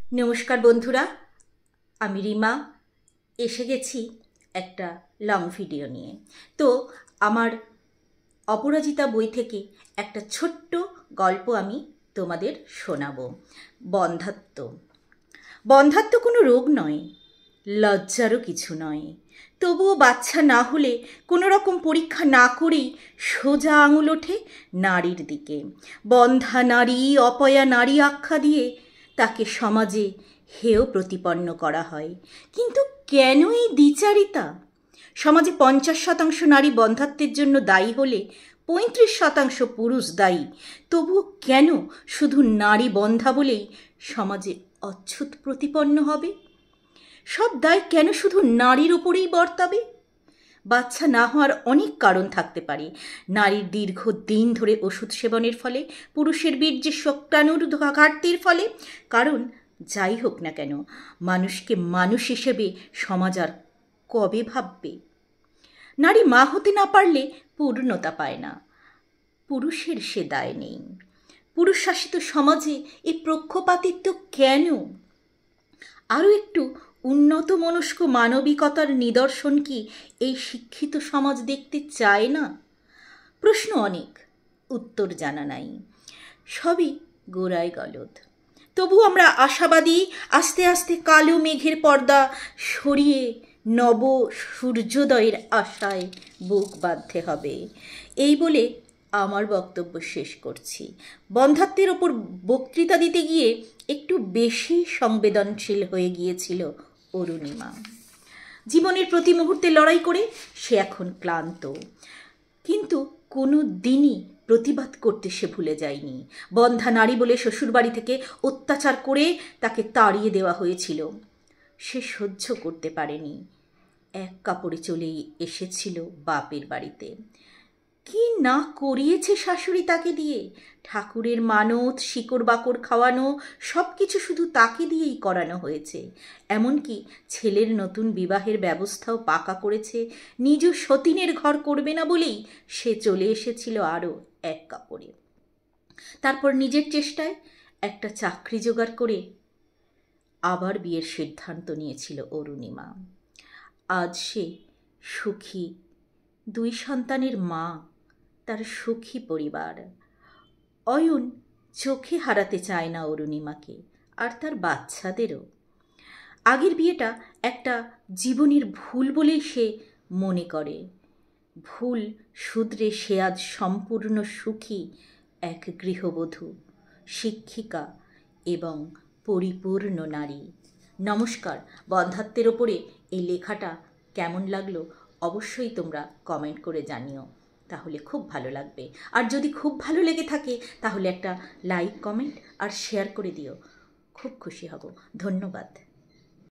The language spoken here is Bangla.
নমস্কার বন্ধুরা, আমি রিমা এসে গেছি একটা লং ভিডিও নিয়ে। তো আমার অপরাজিতা বই থেকে একটা ছোট্ট গল্প আমি তোমাদের শোনাবো। বন্ধ্যাত্ব। বন্ধ্যাত্ব কোনো রোগ নয়, লজ্জারও কিছু নয়। তবুও বাচ্চা না হলে কোনো রকম পরীক্ষা না করেই সোজা আঙুল ওঠে নারীর দিকে। বন্ধ্যা নারী, অপয়া নারী আখ্যা দিয়ে তাকে সমাজে হেয় প্রতিপন্ন করা হয়। কিন্তু কেন এই দ্বিচারিতা? সমাজে 50% নারী বন্ধ্যাত্বের জন্য দায়ী হলে 35% পুরুষ দায়ী। তবুও কেন শুধু নারী বন্ধ্যা বলেই সমাজে অচ্ছুত প্রতিপন্ন হবে? সব দায় কেন শুধু নারীর ওপরেই বর্তাবে? বাচ্চা না হওয়ার অনেক কারণ থাকতে পারে। নারীর দীর্ঘ দিন ধরে ওষুধ সেবনের ফলে, পুরুষের বীর্যে শুক্রাণুর ঘাটতির ফলে। কারণ যাই হোক না কেন, মানুষকে মানুষ হিসেবে সমাজ আর কবে ভাববে? নারী মা হতে না পারলে পূর্ণতা পায় না। পুরুষের সে দায় নেই। পুরুষ শাসিত সমাজে এই পক্ষপাতিত্ব কেন? আরও একটু উন্নত মনস্ক মানবিকতার নিদর্শন কি এই শিক্ষিত সমাজ দেখতে চায় না? প্রশ্ন অনেক, উত্তর জানা নাই। সবই গোড়ায় গলদ। তবু আমরা আশাবাদী, আস্তে আস্তে কালো মেঘের পর্দা সরিয়ে নব সূর্যোদয়ের আশায় বুক বাঁধতে হবে। এই বলে আমার বক্তব্য শেষ করছি। বন্ধ্যাত্বের ওপর বক্তৃতা দিতে গিয়ে একটু বেশি সংবেদনশীল হয়ে গিয়েছিল অরুণিমা। জীবনের প্রতি মুহূর্তে লড়াই করে সে এখন ক্লান্ত, কিন্তু কোনো দিনই প্রতিবাদ করতে সে ভুলে যায়নি। বন্ধ্যা নারী বলে শ্বশুরবাড়ি থেকে অত্যাচার করে তাকে তাড়িয়ে দেওয়া হয়েছিল। সে সহ্য করতে পারেনি। এক কাপড়ে চলেই এসেছিল বাপের বাড়িতে। কি না করিয়েছে শাশুড়ি তাকে দিয়ে! ঠাকুরের মানত, শিকড় বাকড় খাওয়ানো, সব কিছু শুধু তাকে দিয়েই করানো হয়েছে। এমনকি ছেলের নতুন বিবাহের ব্যবস্থাও পাকা করেছে। নিজ সতীনের ঘর করবে না বলেই সে চলে এসেছিল আরও এক কাপড়ে। তারপর নিজের চেষ্টায় একটা চাকরি জোগাড় করে আবার বিয়ের সিদ্ধান্ত নিয়েছিল অরুণিমা। আজ সে সুখী, 2 সন্তানের মা, তার সুখী পরিবার। অয়ন চোখে হারাতে চায় না অরুণিমাকে, আর তার বাচ্চাদেরও। আগের বিয়েটা একটা জীবনের ভুল বলেই সে মনে করে। ভুল শুধরে সে আজ সম্পূর্ণ সুখী এক গৃহবধূ, শিক্ষিকা এবং পরিপূর্ণ নারী। নমস্কার। বন্ধ্যাত্বের ওপরে এই লেখাটা কেমন লাগলো অবশ্যই তোমরা কমেন্ট করে জানিও, তাহলে খুব ভালো লাগবে। আর যদি খুব ভালো লেগে থাকে তাহলে একটা লাইক, কমেন্ট আর শেয়ার করে দিও, খুব খুশি হব। ধন্যবাদ।